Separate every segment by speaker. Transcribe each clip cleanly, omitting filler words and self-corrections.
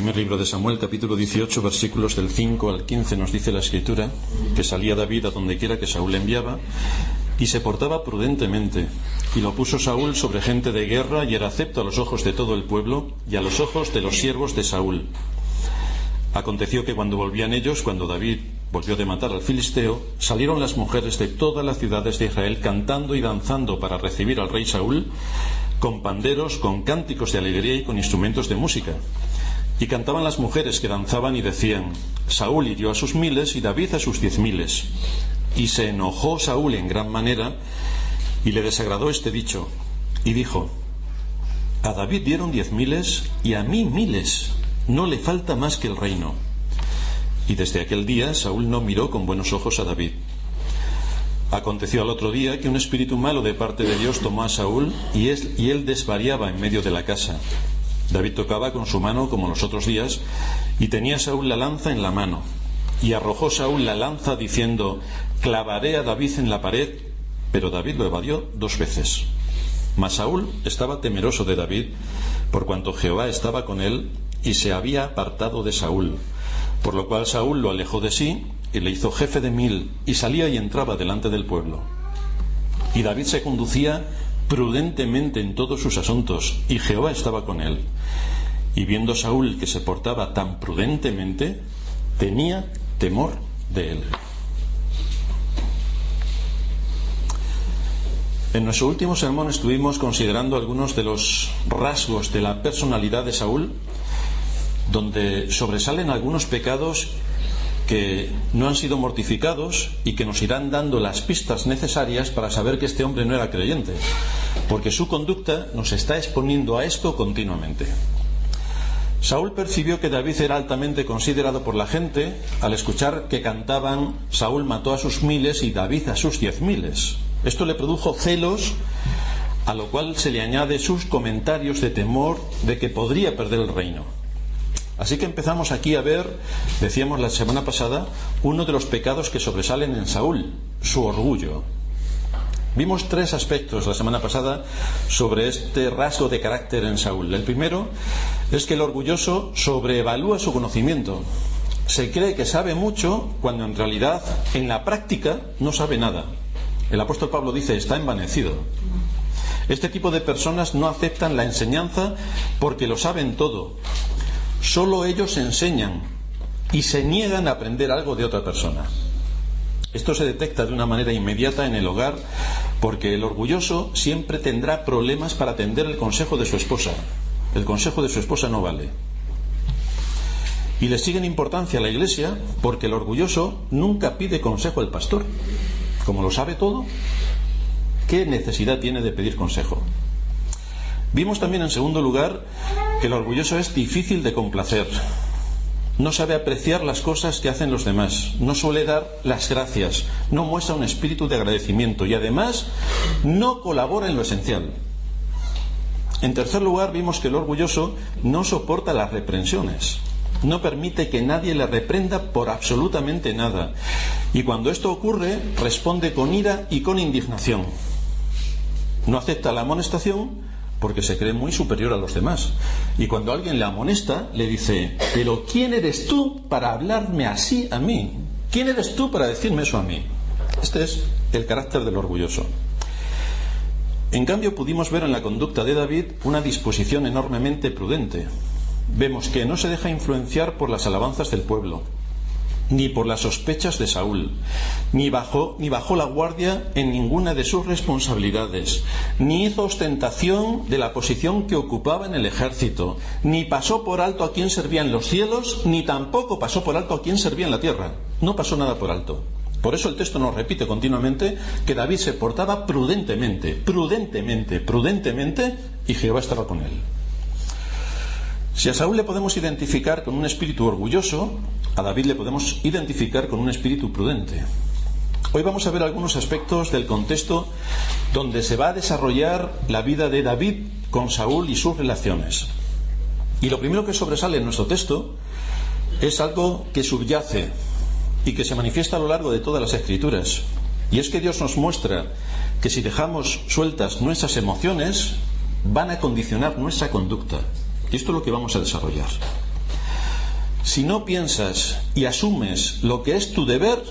Speaker 1: primer libro de Samuel, capítulo 18, versículos del 5 al 15, nos dice la Escritura que salía David a donde quiera que Saúl le enviaba y se portaba prudentemente, y lo puso Saúl sobre gente de guerra, y era acepto a los ojos de todo el pueblo y a los ojos de los siervos de Saúl. Aconteció que cuando volvían ellos, cuando David volvió de matar al filisteo, salieron las mujeres de todas las ciudades de Israel cantando y danzando para recibir al rey Saúl, con panderos, con cánticos de alegría y con instrumentos de música. Y cantaban las mujeres que danzaban y decían: Saúl hirió a sus 1000 y David a sus 10.000. Y se enojó Saúl en gran manera y le desagradó este dicho, y dijo: a David dieron 10.000 y a mí 1000, no le falta más que el reino. Y desde aquel día Saúl no miró con buenos ojos a David. Aconteció al otro día que un espíritu malo de parte de Dios tomó a Saúl y él desvariaba en medio de la casa. David tocaba con su mano como los otros días, y tenía Saúl la lanza en la mano. Y arrojó Saúl la lanza diciendo: clavaré a David en la pared, pero David lo evadió 2 veces. Mas Saúl estaba temeroso de David, por cuanto Jehová estaba con él, y se había apartado de Saúl. Por lo cual Saúl lo alejó de sí, y le hizo jefe de 1000, y salía y entraba delante del pueblo. Y David se conducía prudentemente en todos sus asuntos, y Jehová estaba con él. Y viendo Saúl que se portaba tan prudentemente, tenía temor de él. En nuestro último sermón estuvimos considerando algunos de los rasgos de la personalidad de Saúl, donde sobresalen algunos pecados que no han sido mortificados y que nos irán dando las pistas necesarias para saber que este hombre no era creyente, porque su conducta nos está exponiendo a esto continuamente. Saúl percibió que David era altamente considerado por la gente al escuchar que cantaban: Saúl mató a sus 1000 y David a sus 10.000. Esto le produjo celos, a lo cual se le añade sus comentarios de temor de que podría perder el reino. Así que empezamos aquí a ver, decíamos la semana pasada, uno de los pecados que sobresalen en Saúl: su orgullo. Vimos 3 aspectos la semana pasada sobre este rasgo de carácter en Saúl. El primero es que el orgulloso sobreevalúa su conocimiento. Se cree que sabe mucho cuando en realidad en la práctica no sabe nada. El apóstol Pablo dice: está envanecido. Este tipo de personas no aceptan la enseñanza porque lo saben todo. Solo ellos enseñan y se niegan a aprender algo de otra persona. Esto se detecta de una manera inmediata en el hogar, porque el orgulloso siempre tendrá problemas para atender el consejo de su esposa. El consejo de su esposa no vale. Y le sigue en importancia a la iglesia porque el orgulloso nunca pide consejo al pastor. Como lo sabe todo, ¿qué necesidad tiene de pedir consejo? Vimos también, en segundo lugar, que el orgulloso es difícil de complacer. No sabe apreciar las cosas que hacen los demás, no suele dar las gracias, no muestra un espíritu de agradecimiento y además no colabora en lo esencial. En tercer lugar, vimos que el orgulloso no soporta las reprensiones, no permite que nadie le reprenda por absolutamente nada, y cuando esto ocurre responde con ira y con indignación. No acepta la amonestación porque se cree muy superior a los demás, y cuando alguien le amonesta le dice: pero ¿quién eres tú para hablarme así a mí? ¿Quién eres tú para decirme eso a mí? Este es el carácter del orgulloso. En cambio, pudimos ver en la conducta de David una disposición enormemente prudente. Vemos que no se deja influenciar por las alabanzas del pueblo, ni por las sospechas de Saúl, ni bajó la guardia en ninguna de sus responsabilidades, ni hizo ostentación de la posición que ocupaba en el ejército, ni pasó por alto a quien servía en los cielos, ni tampoco pasó por alto a quien servía en la tierra. No pasó nada por alto. Por eso el texto nos repite continuamente que David se portaba prudentemente, y Jehová estaba con él. Si a Saúl le podemos identificar con un espíritu orgulloso, a David le podemos identificar con un espíritu prudente. Hoy vamos a ver algunos aspectos del contexto donde se va a desarrollar la vida de David con Saúl y sus relaciones. Y lo primero que sobresale en nuestro texto es algo que subyace y que se manifiesta a lo largo de todas las Escrituras. Y es que Dios nos muestra que si dejamos sueltas nuestras emociones, van a condicionar nuestra conducta. Y esto es lo que vamos a desarrollar. Si no piensas y asumes lo que es tu deber,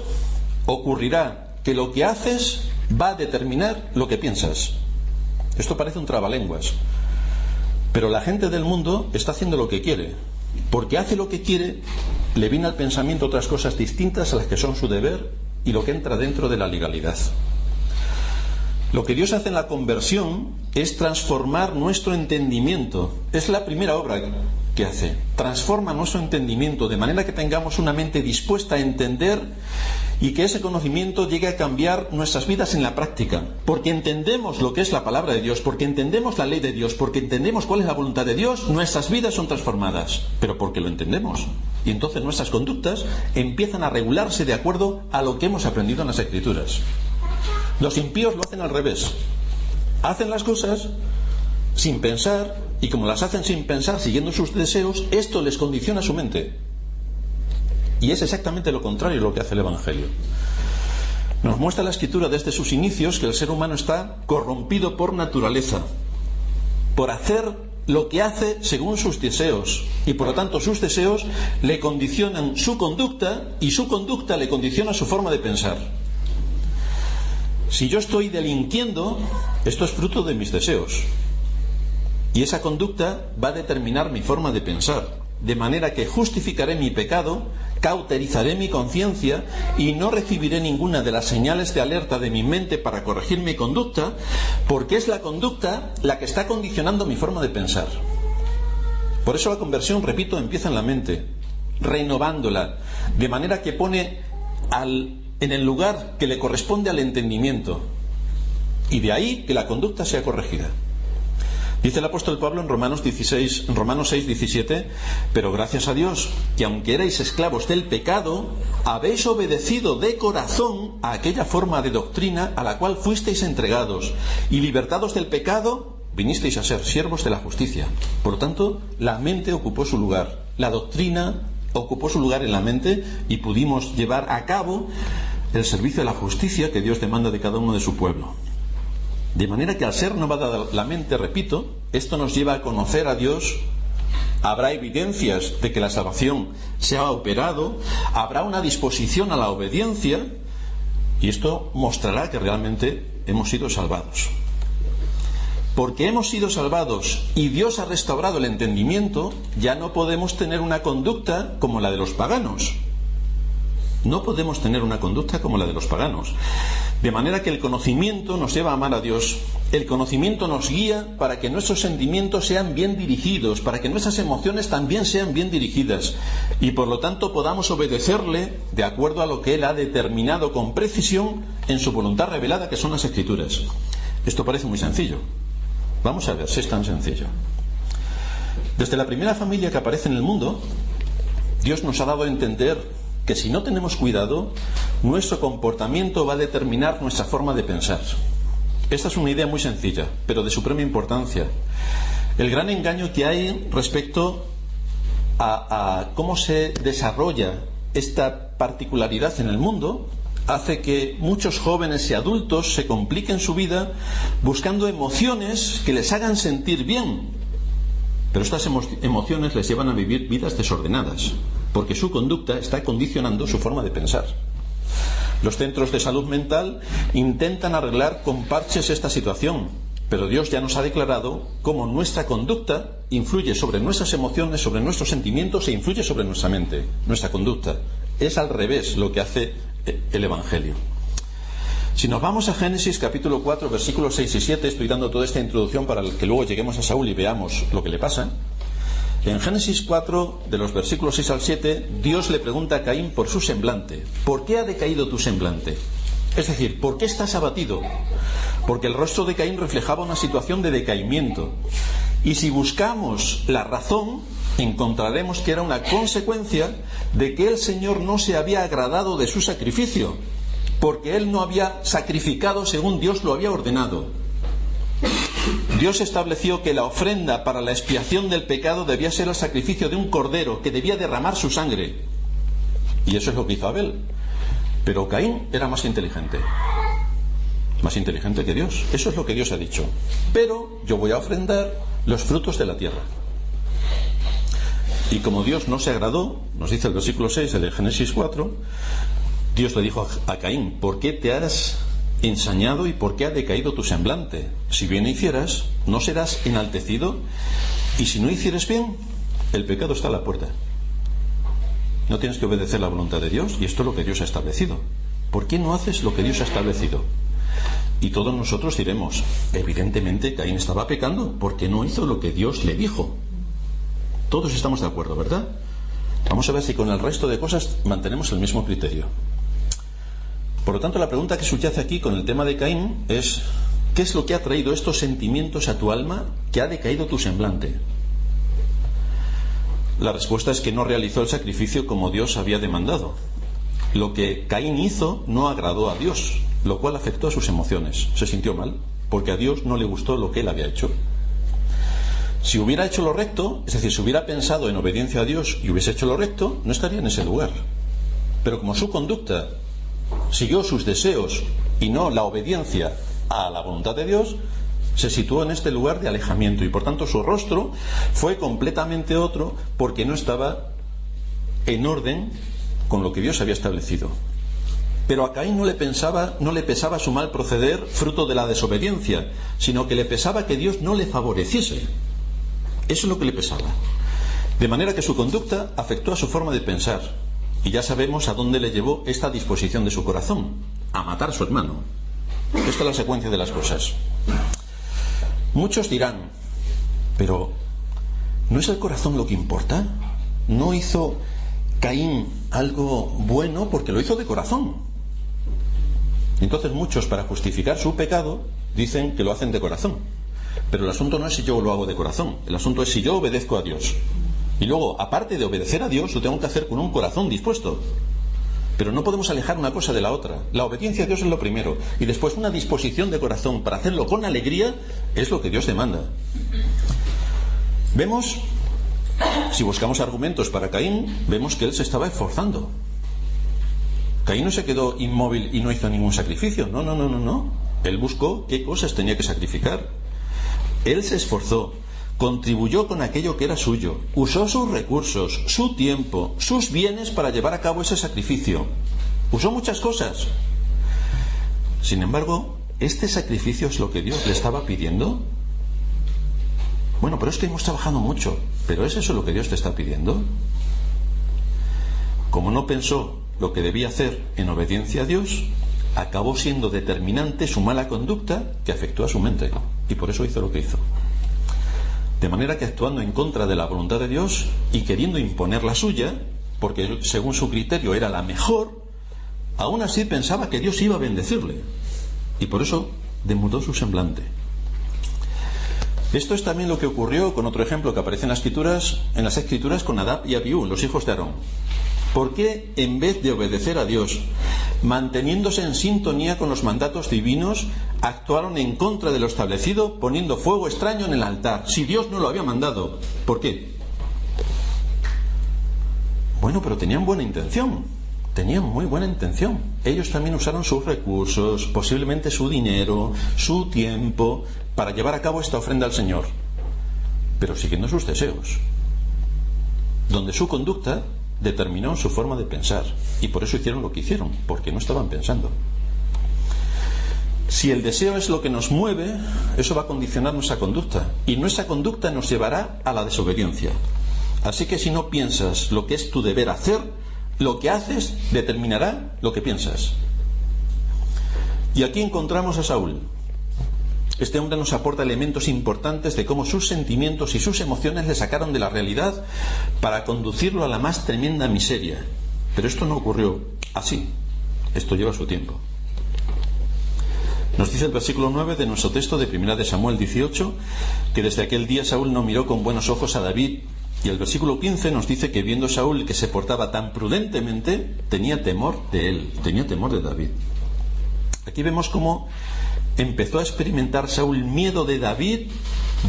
Speaker 1: ocurrirá que lo que haces va a determinar lo que piensas. Esto parece un trabalenguas, pero la gente del mundo está haciendo lo que quiere. Porque hace lo que quiere, le viene al pensamiento otras cosas distintas a las que son su deber y lo que entra dentro de la legalidad. Lo que Dios hace en la conversión es transformar nuestro entendimiento. Es la primera obra que hace. Transforma nuestro entendimiento de manera que tengamos una mente dispuesta a entender y que ese conocimiento llegue a cambiar nuestras vidas en la práctica. Porque entendemos lo que es la palabra de Dios, porque entendemos la ley de Dios, porque entendemos cuál es la voluntad de Dios, nuestras vidas son transformadas. Pero porque lo entendemos. Y entonces nuestras conductas empiezan a regularse de acuerdo a lo que hemos aprendido en las Escrituras. Los impíos lo hacen al revés. Hacen las cosas sin pensar, y como las hacen sin pensar, siguiendo sus deseos, esto les condiciona su mente. Y es exactamente lo contrario lo que hace el Evangelio. Nos muestra la Escritura desde sus inicios que el ser humano está corrompido por naturaleza, por hacer lo que hace según sus deseos, y por lo tanto sus deseos le condicionan su conducta, y su conducta le condiciona su forma de pensar. Si yo estoy delinquiendo, esto es fruto de mis deseos, y esa conducta va a determinar mi forma de pensar, de manera que justificaré mi pecado, cauterizaré mi conciencia y no recibiré ninguna de las señales de alerta de mi mente para corregir mi conducta, porque es la conducta la que está condicionando mi forma de pensar. Por eso la conversión, repito, empieza en la mente, renovándola, de manera que pone en el lugar que le corresponde al entendimiento, y de ahí que la conducta sea corregida. Dice el apóstol Pablo en Romanos 6:17, pero gracias a Dios, que aunque erais esclavos del pecado, habéis obedecido de corazón a aquella forma de doctrina a la cual fuisteis entregados, y libertados del pecado, vinisteis a ser siervos de la justicia. Por lo tanto, la mente ocupó su lugar, la doctrina ocupó su lugar en la mente, y pudimos llevar a cabo el servicio de la justicia que Dios demanda de cada uno de su pueblo. De manera que al ser renovada la mente, repito, esto nos lleva a conocer a Dios. Habrá evidencias de que la salvación se ha operado, habrá una disposición a la obediencia, y esto mostrará que realmente hemos sido salvados. Porque hemos sido salvados y Dios ha restaurado el entendimiento, ya no podemos tener una conducta como la de los paganos. No podemos tener una conducta como la de los paganos. De manera que el conocimiento nos lleva a amar a Dios. El conocimiento nos guía para que nuestros sentimientos sean bien dirigidos, para que nuestras emociones también sean bien dirigidas, y por lo tanto podamos obedecerle de acuerdo a lo que Él ha determinado con precisión en su voluntad revelada, que son las Escrituras. Esto parece muy sencillo. Vamos a ver si es tan sencillo. Desde la primera familia que aparece en el mundo, Dios nos ha dado a entender que si no tenemos cuidado, nuestro comportamiento va a determinar nuestra forma de pensar. Esta es una idea muy sencilla, pero de suprema importancia. El gran engaño que hay respecto a cómo se desarrolla esta particularidad en el mundo hace que muchos jóvenes y adultos se compliquen su vida buscando emociones que les hagan sentir bien. Pero estas emociones les llevan a vivir vidas desordenadas, porque su conducta está condicionando su forma de pensar. Los centros de salud mental intentan arreglar con parches esta situación, pero Dios ya nos ha declarado cómo nuestra conducta influye sobre nuestras emociones, sobre nuestros sentimientos, e influye sobre nuestra mente, nuestra conducta. Es al revés lo que hace el Evangelio. Si nos vamos a Génesis capítulo 4, versículos 6 y 7, estoy dando toda esta introducción para que luego lleguemos a Saúl y veamos lo que le pasa. En Génesis 4, de los versículos 6 al 7, Dios le pregunta a Caín por su semblante. ¿Por qué ha decaído tu semblante? Es decir, ¿por qué estás abatido? Porque el rostro de Caín reflejaba una situación de decaimiento. Y si buscamos la razón, encontraremos que era una consecuencia de que el Señor no se había agradado de su sacrificio, porque él no había sacrificado según Dios lo había ordenado. Dios estableció que la ofrenda para la expiación del pecado debía ser el sacrificio de un cordero que debía derramar su sangre. Y eso es lo que hizo Abel. Pero Caín era más inteligente que Dios. Eso es lo que Dios ha dicho. Pero yo voy a ofrendar los frutos de la tierra. Y como Dios no se agradó, nos dice el versículo 6 de Génesis 4, Dios le dijo a Caín: ¿por qué te has ensañado y por qué ha decaído tu semblante? Si bien hicieras, no serás enaltecido, y si no hicieres bien, el pecado está a la puerta. No tienes que obedecer la voluntad de Dios, y esto es lo que Dios ha establecido. ¿Por qué no haces lo que Dios ha establecido? Y todos nosotros diremos: evidentemente Caín estaba pecando porque no hizo lo que Dios le dijo. Todos estamos de acuerdo, ¿verdad? Vamos a ver si con el resto de cosas mantenemos el mismo criterio. Por lo tanto, la pregunta que subyace aquí con el tema de Caín es: ¿qué es lo que ha traído estos sentimientos a tu alma que ha decaído tu semblante? La respuesta es que no realizó el sacrificio como Dios había demandado. Lo que Caín hizo no agradó a Dios, lo cual afectó a sus emociones. Se sintió mal, porque a Dios no le gustó lo que él había hecho. Si hubiera hecho lo recto, es decir, si hubiera pensado en obediencia a Dios y hubiese hecho lo recto, no estaría en ese lugar. Pero como su conducta siguió sus deseos y no la obediencia a la voluntad de Dios, se situó en este lugar de alejamiento, y por tanto su rostro fue completamente otro, porque no estaba en orden con lo que Dios había establecido. Pero a Caín no le pesaba su mal proceder fruto de la desobediencia, sino que le pesaba que Dios no le favoreciese. Eso es lo que le pesaba. De manera que su conducta afectó a su forma de pensar, y ya sabemos a dónde le llevó esta disposición de su corazón: a matar a su hermano. Esta es la secuencia de las cosas. Muchos dirán: pero ¿no es el corazón lo que importa? ¿No hizo Caín algo bueno porque lo hizo de corazón? Entonces muchos, para justificar su pecado, dicen que lo hacen de corazón. Pero el asunto no es si yo lo hago de corazón, el asunto es si yo obedezco a Dios. Y luego, aparte de obedecer a Dios, lo tengo que hacer con un corazón dispuesto. Pero no podemos alejar una cosa de la otra. La obediencia a Dios es lo primero, y después una disposición de corazón para hacerlo con alegría es lo que Dios demanda. Vemos, si buscamos argumentos para Caín, vemos que él se estaba esforzando. Caín no se quedó inmóvil y no hizo ningún sacrificio. No. Él buscó qué cosas tenía que sacrificar. Él se esforzó, contribuyó con aquello que era suyo, usó sus recursos, su tiempo, sus bienes para llevar a cabo ese sacrificio. Usó muchas cosas. Sin embargo, ¿este sacrificio es lo que Dios le estaba pidiendo? Bueno, pero es que hemos trabajado mucho. ¿Pero es eso lo que Dios te está pidiendo? Como no pensó lo que debía hacer en obediencia a Dios, acabó siendo determinante su mala conducta, que afectó a su mente, y por eso hizo lo que hizo. De manera que, actuando en contra de la voluntad de Dios y queriendo imponer la suya, porque según su criterio era la mejor, aún así pensaba que Dios iba a bendecirle, y por eso demudó su semblante. Esto es también lo que ocurrió con otro ejemplo que aparece en las escrituras con Nadab y Abiú, los hijos de Aarón. ¿Por qué, en vez de obedecer a Dios, manteniéndose en sintonía con los mandatos divinos, actuaron en contra de lo establecido, poniendo fuego extraño en el altar, si Dios no lo había mandado? ¿Por qué? Bueno, pero tenían buena intención, tenían muy buena intención. Ellos también usaron sus recursos, posiblemente su dinero, su tiempo, para llevar a cabo esta ofrenda al Señor, pero siguiendo sus deseos, donde su conducta determinó su forma de pensar, y por eso hicieron lo que hicieron, porque no estaban pensando. Si el deseo es lo que nos mueve, eso va a condicionar nuestra conducta, y nuestra conducta nos llevará a la desobediencia. Así que si no piensas lo que es tu deber hacer, lo que haces determinará lo que piensas. Y aquí encontramos a Saúl. Este hombre nos aporta elementos importantes de cómo sus sentimientos y sus emociones le sacaron de la realidad para conducirlo a la más tremenda miseria. Pero esto no ocurrió así. Esto lleva su tiempo. Nos dice el versículo 9 de nuestro texto de 1 de Samuel 18, que desde aquel día Saúl no miró con buenos ojos a David. Y el versículo 15 nos dice que viendo Saúl que se portaba tan prudentemente, tenía temor de él, tenía temor de David. Aquí vemos cómo empezó a experimentar Saúl miedo de David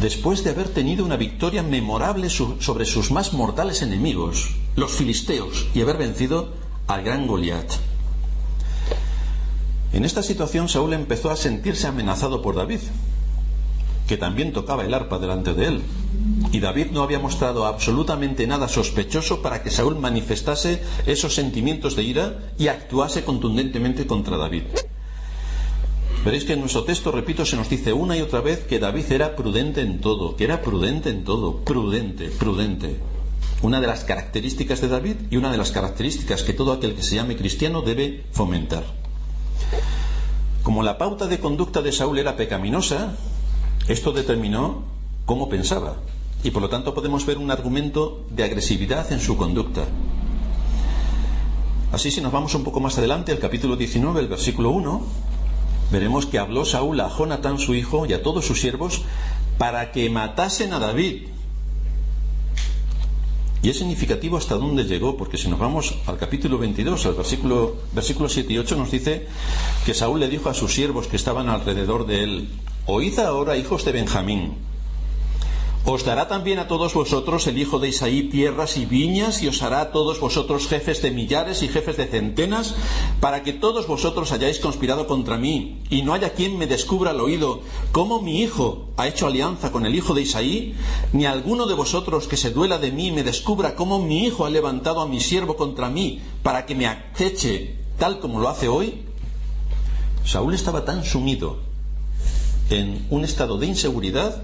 Speaker 1: después de haber tenido una victoria memorable sobre sus más mortales enemigos, los filisteos, y haber vencido al gran Goliat. En esta situación Saúl empezó a sentirse amenazado por David, que también tocaba el arpa delante de él. Y David no había mostrado absolutamente nada sospechoso para que Saúl manifestase esos sentimientos de ira y actuase contundentemente contra David. Veréis que en nuestro texto, repito, se nos dice una y otra vez que David era prudente en todo, prudente. Una de las características de David y una de las características que todo aquel que se llame cristiano debe fomentar. Como la pauta de conducta de Saúl era pecaminosa, esto determinó cómo pensaba, y por lo tanto podemos ver un argumento de agresividad en su conducta. Así, si nos vamos un poco más adelante, al capítulo 19, el versículo 1, veremos que habló Saúl a Jonatán su hijo y a todos sus siervos para que matasen a David. Y es significativo hasta dónde llegó, porque si nos vamos al capítulo 22, al versículos 7 y 8, nos dice que Saúl le dijo a sus siervos que estaban alrededor de él: oíd ahora, hijos de Benjamín, os dará también a todos vosotros el hijo de Isaí tierras y viñas, y os hará a todos vosotros jefes de millares y jefes de centenas, para que todos vosotros hayáis conspirado contra mí, y no haya quien me descubra al oído cómo mi hijo ha hecho alianza con el hijo de Isaí, ni alguno de vosotros que se duela de mí me descubra cómo mi hijo ha levantado a mi siervo contra mí, para que me aceche tal como lo hace hoy. Saúl estaba tan sumido en un estado de inseguridad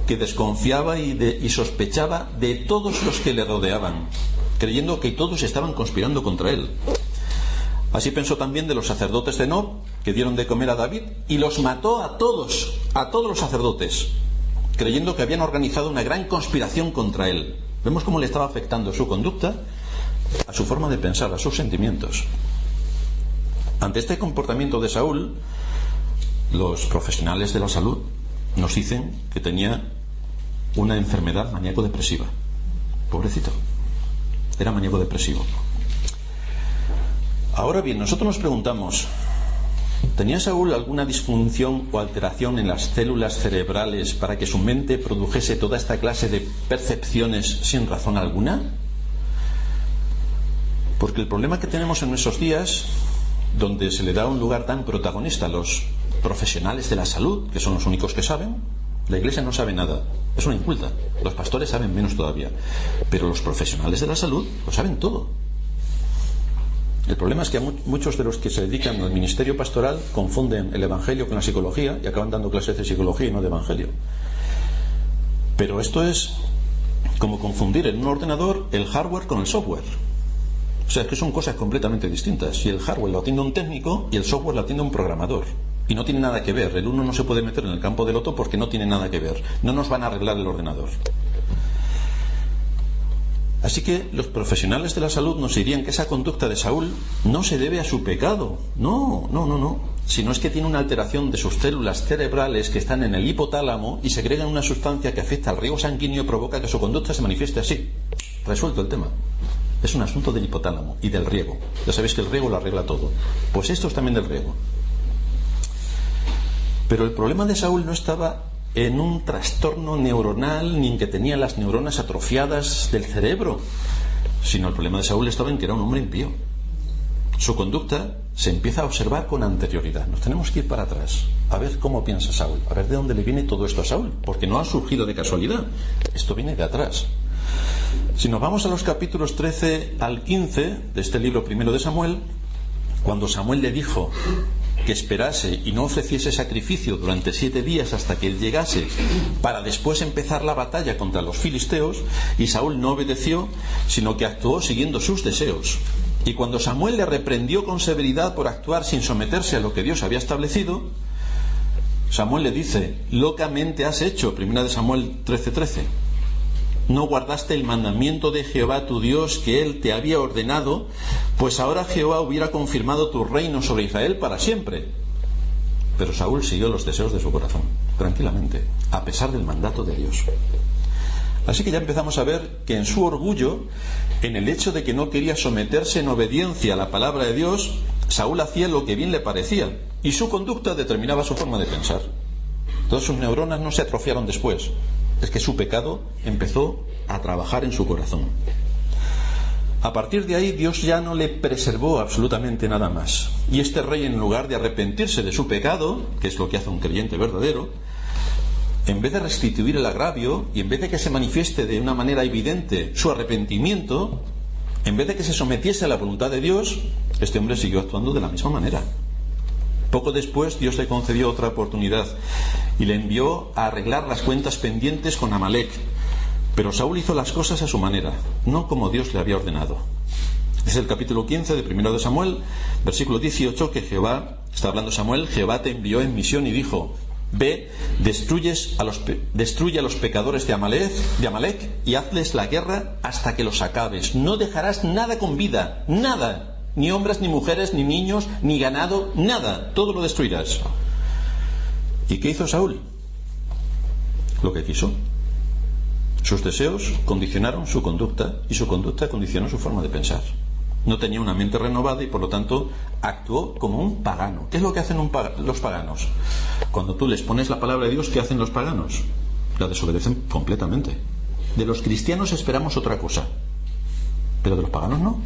Speaker 1: que desconfiaba y sospechaba de todos los que le rodeaban, creyendo que todos estaban conspirando contra él. Así pensó también de los sacerdotes de Nob, que dieron de comer a David, y los mató a todos los sacerdotes, creyendo que habían organizado una gran conspiración contra él. Vemos cómo le estaba afectando su conducta, a su forma de pensar, a sus sentimientos. Ante este comportamiento de Saúl, los profesionales de la salud nos dicen que tenía una enfermedad maníaco-depresiva. Pobrecito, era maníaco-depresivo. Ahora bien, nosotros nos preguntamos, ¿tenía Saúl alguna disfunción o alteración en las células cerebrales para que su mente produjese toda esta clase de percepciones sin razón alguna? Porque el problema que tenemos en nuestros días, donde se le da un lugar tan protagonista a los profesionales de la salud, que son los únicos que saben, la Iglesia no sabe nada, es una inculta, los pastores saben menos todavía, pero los profesionales de la salud lo saben todo. El problema es que muchos de los que se dedican al ministerio pastoral confunden el evangelio con la psicología y acaban dando clases de psicología y no de evangelio. Pero esto es como confundir en un ordenador el hardware con el software. O sea, es que son cosas completamente distintas. Si el hardware lo atiende un técnico y el software lo atiende un programador. Y no tiene nada que ver. El uno no se puede meter en el campo del otro porque no tiene nada que ver. No nos van a arreglar el ordenador. Así que los profesionales de la salud nos dirían que esa conducta de Saúl no se debe a su pecado. No. Sino es que tiene una alteración de sus células cerebrales que están en el hipotálamo y segregan una sustancia que afecta al riego sanguíneo y provoca que su conducta se manifieste así. Resuelto el tema. Es un asunto del hipotálamo y del riego. Ya sabéis que el riego lo arregla todo. Pues esto es también del riego. Pero el problema de Saúl no estaba en un trastorno neuronal ni en que tenía las neuronas atrofiadas del cerebro, sino el problema de Saúl estaba en que era un hombre impío. Su conducta se empieza a observar con anterioridad. Nos tenemos que ir para atrás, a ver cómo piensa Saúl, a ver de dónde le viene todo esto a Saúl, porque no ha surgido de casualidad, esto viene de atrás. Si nos vamos a los capítulos 13 al 15 de este libro primero de Samuel, cuando Samuel le dijo que esperase y no ofreciese sacrificio durante 7 días hasta que él llegase, para después empezar la batalla contra los filisteos, y Saúl no obedeció, sino que actuó siguiendo sus deseos. Y cuando Samuel le reprendió con severidad por actuar sin someterse a lo que Dios había establecido, Samuel le dice: locamente has hecho, 1 Samuel 13:13. No guardaste el mandamiento de Jehová tu Dios que él te había ordenado, pues ahora Jehová hubiera confirmado tu reino sobre Israel para siempre. Pero Saúl siguió los deseos de su corazón, tranquilamente, a pesar del mandato de Dios. Así que ya empezamos a ver que en su orgullo, en el hecho de que no quería someterse en obediencia a la palabra de Dios, Saúl hacía lo que bien le parecía, y su conducta determinaba su forma de pensar. Todas sus neuronas no se atrofiaron después. Es que su pecado empezó a trabajar en su corazón. A partir de ahí, Dios ya no le preservó absolutamente nada más. Y este rey, en lugar de arrepentirse de su pecado, que es lo que hace un creyente verdadero, en vez de restituir el agravio y en vez de que se manifieste de una manera evidente su arrepentimiento, en vez de que se sometiese a la voluntad de Dios, este hombre siguió actuando de la misma manera. Poco después Dios le concedió otra oportunidad y le envió a arreglar las cuentas pendientes con Amalek. Pero Saúl hizo las cosas a su manera, no como Dios le había ordenado. Es el capítulo 15 de 1 de Samuel, versículo 18, que Jehová, está hablando Samuel, Jehová te envió en misión y dijo: ve, destruye a los pecadores de Amalek y hazles la guerra hasta que los acabes. No dejarás nada con vida, nada. Ni hombres, ni mujeres, ni niños, ni ganado, nada. Todo lo destruirás. ¿Y qué hizo Saúl? Lo que quiso. Sus deseos condicionaron su conducta y su conducta condicionó su forma de pensar. No tenía una mente renovada y por lo tanto actuó como un pagano. ¿Qué es lo que hacen los paganos? Cuando tú les pones la palabra de Dios, ¿qué hacen los paganos? La desobedecen completamente. De los cristianos esperamos otra cosa, pero de los paganos no.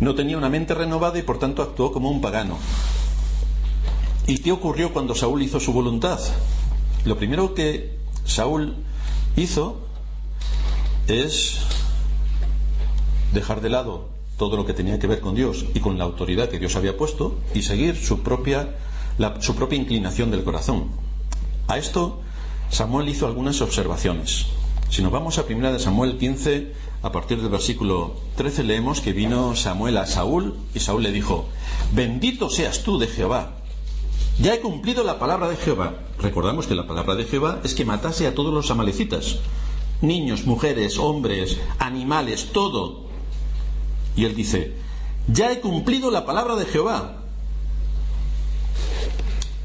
Speaker 1: No tenía una mente renovada y por tanto actuó como un pagano. ¿Y qué ocurrió cuando Saúl hizo su voluntad? Lo primero que Saúl hizo es dejar de lado todo lo que tenía que ver con Dios y con la autoridad que Dios había puesto y seguir su propia inclinación del corazón. A esto Samuel hizo algunas observaciones. Si nos vamos a 1 de Samuel 15, a partir del versículo 13 leemos que vino Samuel a Saúl y Saúl le dijo: bendito seas tú de Jehová, ya he cumplido la palabra de Jehová. Recordamos que la palabra de Jehová es que matase a todos los amalecitas, niños, mujeres, hombres, animales, todo. Y él dice: ya he cumplido la palabra de Jehová.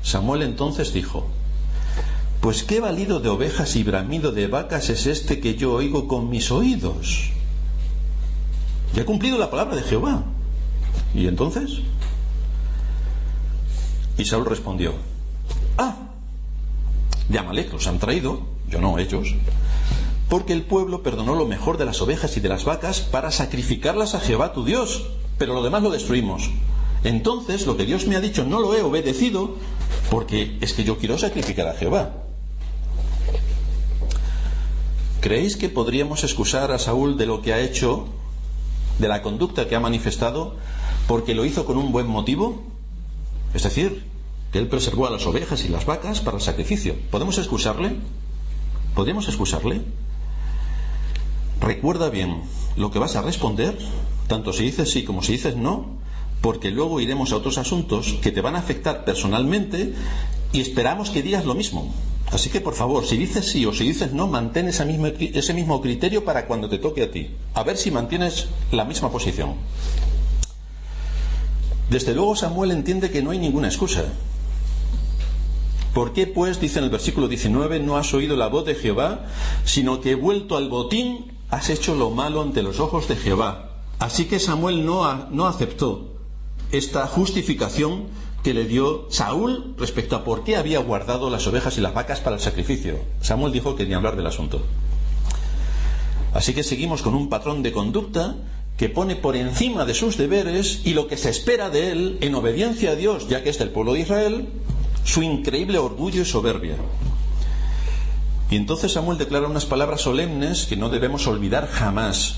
Speaker 1: Samuel entonces dijo: pues qué balido de ovejas y bramido de vacas es este que yo oigo con mis oídos. Ya he cumplido la palabra de Jehová. ¿Y entonces? Y Saúl respondió: de Amalek los han traído, yo no, ellos, porque el pueblo perdonó lo mejor de las ovejas y de las vacas para sacrificarlas a Jehová tu Dios, pero lo demás lo destruimos. Entonces lo que Dios me ha dicho no lo he obedecido, porque es que yo quiero sacrificar a Jehová. ¿Creéis que podríamos excusar a Saúl de lo que ha hecho, de la conducta que ha manifestado, porque lo hizo con un buen motivo? Es decir, que él preservó a las ovejas y las vacas para el sacrificio. ¿Podemos excusarle? ¿Podríamos excusarle? Recuerda bien lo que vas a responder, tanto si dices sí como si dices no, porque luego iremos a otros asuntos que te van a afectar personalmente y esperamos que digas lo mismo. Así que por favor, si dices sí o si dices no, mantén ese mismo criterio para cuando te toque a ti. A ver si mantienes la misma posición. Desde luego Samuel entiende que no hay ninguna excusa. ¿Por qué pues, dice en el versículo 19, no has oído la voz de Jehová, sino que vuelto al botín has hecho lo malo ante los ojos de Jehová? Así que Samuel no aceptó esta justificación que le dio Saúl respecto a por qué había guardado las ovejas y las vacas para el sacrificio. Samuel dijo que ni hablar del asunto. Así que seguimos con un patrón de conducta que pone por encima de sus deberes y lo que se espera de él en obediencia a Dios, ya que es del pueblo de Israel, su increíble orgullo y soberbia. Y entonces Samuel declara unas palabras solemnes que no debemos olvidar jamás.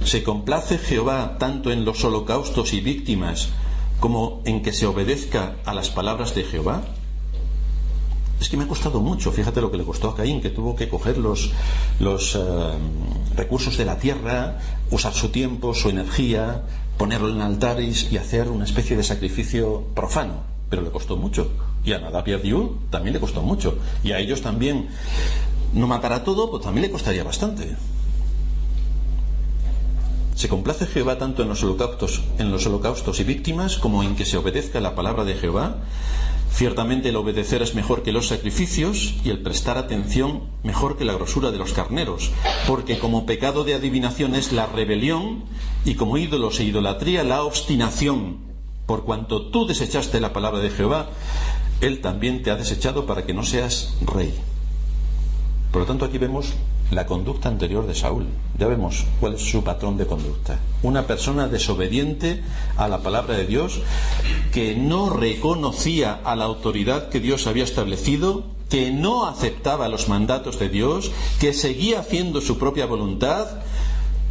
Speaker 1: ¿Se complace Jehová tanto en los holocaustos y víctimas como en que se obedezca a las palabras de Jehová? Es que me ha costado mucho. Fíjate lo que le costó a Caín, que tuvo que coger los recursos de la tierra, usar su tiempo, su energía, ponerlo en altares y hacer una especie de sacrificio profano. Pero le costó mucho. Y a Nadab y Abiú también le costó mucho. Y a ellos también. No matar a todo, pues también le costaría bastante. ¿Se complace Jehová tanto en los holocaustos y víctimas como en que se obedezca la palabra de Jehová? Ciertamente el obedecer es mejor que los sacrificios y el prestar atención mejor que la grosura de los carneros, porque como pecado de adivinación es la rebelión y como ídolos e idolatría la obstinación. Por cuanto tú desechaste la palabra de Jehová, Él también te ha desechado para que no seas rey. Por lo tanto, aquí vemos la conducta anterior de Saúl. Ya vemos cuál es su patrón de conducta. Una persona desobediente a la palabra de Dios, que no reconocía a la autoridad que Dios había establecido, que no aceptaba los mandatos de Dios, que seguía haciendo su propia voluntad,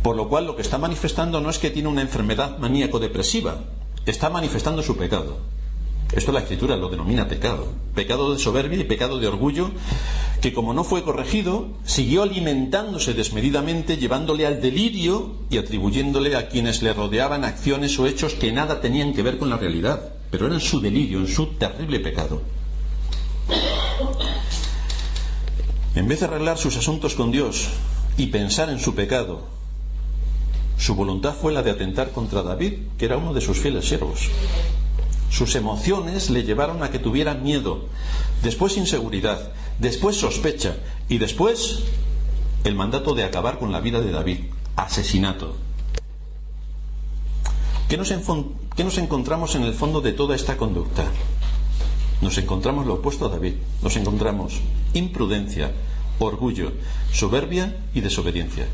Speaker 1: por lo cual lo que está manifestando no es que tiene una enfermedad maníaco-depresiva, está manifestando su pecado. Esto la Escritura lo denomina pecado. Pecado de soberbia y pecado de orgullo, que como no fue corregido, siguió alimentándose desmedidamente, llevándole al delirio y atribuyéndole a quienes le rodeaban acciones o hechos que nada tenían que ver con la realidad, pero eran su delirio, en su terrible pecado. En vez de arreglar sus asuntos con Dios y pensar en su pecado, su voluntad fue la de atentar contra David, que era uno de sus fieles siervos. Sus emociones le llevaron a que tuviera miedo, después inseguridad, después sospecha y después el mandato de acabar con la vida de David, asesinato. ¿Qué nos encontramos en el fondo de toda esta conducta? Nos encontramos lo opuesto a David. Nos encontramos imprudencia, orgullo, soberbia y desobediencia.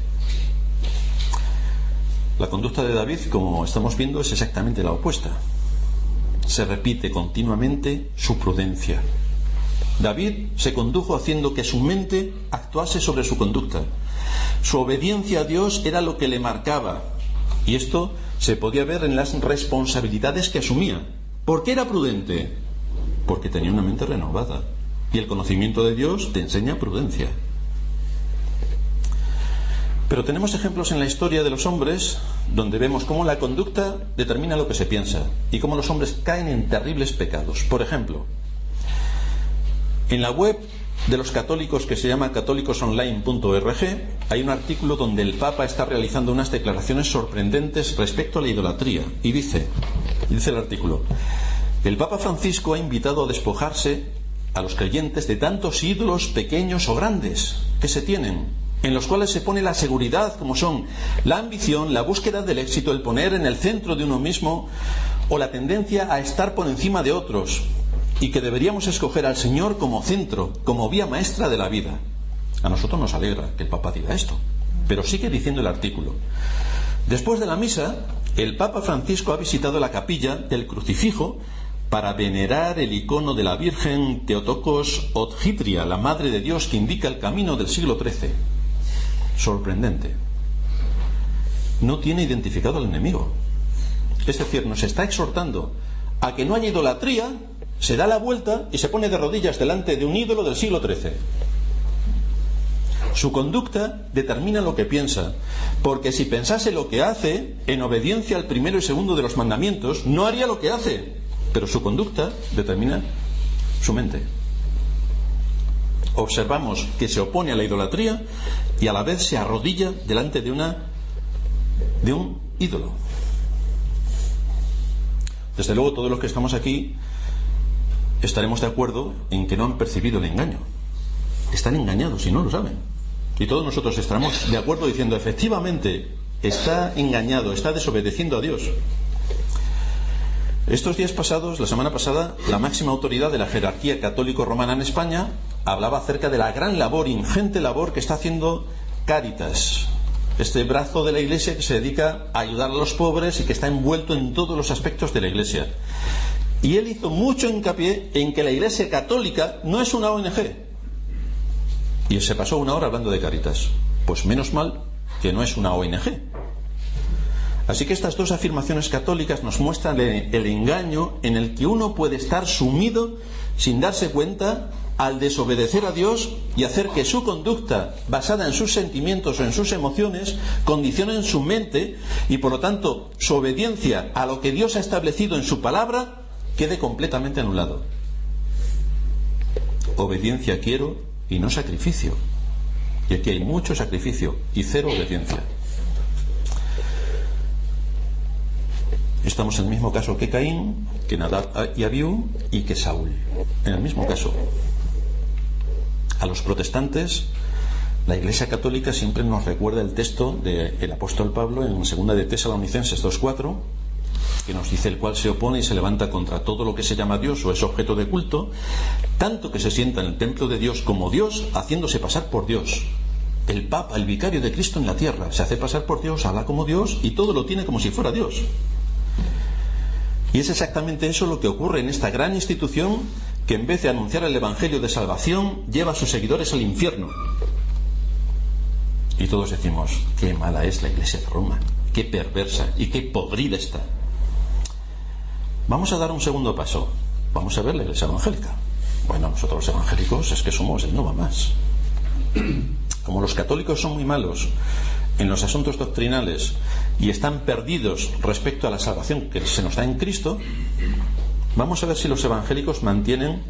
Speaker 1: La conducta de David, como estamos viendo, es exactamente la opuesta. Se repite continuamente su prudencia. David se condujo haciendo que su mente actuase sobre su conducta. Su obediencia a Dios era lo que le marcaba, y esto se podía ver en las responsabilidades que asumía. ¿Por qué era prudente? Porque tenía una mente renovada, y el conocimiento de Dios te enseña prudencia. Pero tenemos ejemplos en la historia de los hombres donde vemos cómo la conducta determina lo que se piensa y cómo los hombres caen en terribles pecados. Por ejemplo, en la web de los católicos, que se llama católicosonline.org, hay un artículo donde el Papa está realizando unas declaraciones sorprendentes respecto a la idolatría. Y dice el artículo: el Papa Francisco ha invitado a despojarse a los creyentes de tantos ídolos pequeños o grandes que se tienen, en los cuales se pone la seguridad, como son la ambición, la búsqueda del éxito, el poner en el centro de uno mismo o la tendencia a estar por encima de otros, y que deberíamos escoger al Señor como centro, como vía maestra de la vida. A nosotros nos alegra que el Papa diga esto, pero sigue diciendo el artículo: después de la misa, el Papa Francisco ha visitado la capilla del Crucifijo para venerar el icono de la Virgen Theotokos Odhitria, la Madre de Dios que indica el camino del siglo XIII. Sorprendente. No tiene identificado al enemigo. Es decir, nos está exhortando a que no haya idolatría, se da la vuelta y se pone de rodillas delante de un ídolo del siglo XIII. Su conducta determina lo que piensa, porque si pensase lo que hace, en obediencia al primero y segundo de los mandamientos, no haría lo que hace, pero su conducta determina su mente. Observamos que se opone a la idolatría y a la vez se arrodilla delante de un ídolo. Desde luego, todos los que estamos aquí estaremos de acuerdo en que no han percibido el engaño. Están engañados y no lo saben. Y todos nosotros estaremos de acuerdo diciendo: efectivamente, está engañado, está desobedeciendo a Dios. Estos días pasados, la semana pasada, la máxima autoridad de la jerarquía católico-romana en España hablaba acerca de la gran labor, ingente labor que está haciendo Cáritas, este brazo de la Iglesia que se dedica a ayudar a los pobres y que está envuelto en todos los aspectos de la Iglesia. Y él hizo mucho hincapié en que la Iglesia católica no es una ONG. Y se pasó una hora hablando de Cáritas. Pues menos mal que no es una ONG. Así que estas dos afirmaciones católicas nos muestran el engaño en el que uno puede estar sumido sin darse cuenta al desobedecer a Dios y hacer que su conducta, basada en sus sentimientos o en sus emociones, condicionen su mente y por lo tanto su obediencia a lo que Dios ha establecido en su palabra quede completamente anulado. Obediencia quiero y no sacrificio. Y aquí hay mucho sacrificio y cero obediencia. Estamos en el mismo caso que Caín, que Nadab y Abiú y que Saúl. En el mismo caso. A los protestantes, la Iglesia Católica siempre nos recuerda el texto del apóstol Pablo en 2 de Tesalonicenses 2:4, que nos dice: el cual se opone y se levanta contra todo lo que se llama Dios o es objeto de culto, tanto que se sienta en el templo de Dios como Dios, haciéndose pasar por Dios. El Papa, el vicario de Cristo en la tierra, se hace pasar por Dios, habla como Dios y todo lo tiene como si fuera Dios. Y es exactamente eso lo que ocurre en esta gran institución que en vez de anunciar el Evangelio de salvación, lleva a sus seguidores al infierno. Y todos decimos, qué mala es la Iglesia de Roma, qué perversa y qué podrida está. Vamos a dar un segundo paso. Vamos a ver la Iglesia evangélica. Bueno, nosotros los evangélicos es que somos el no va más. Como los católicos son muy malos en los asuntos doctrinales y están perdidos respecto a la salvación que se nos da en Cristo, vamos a ver si los evangélicos mantienen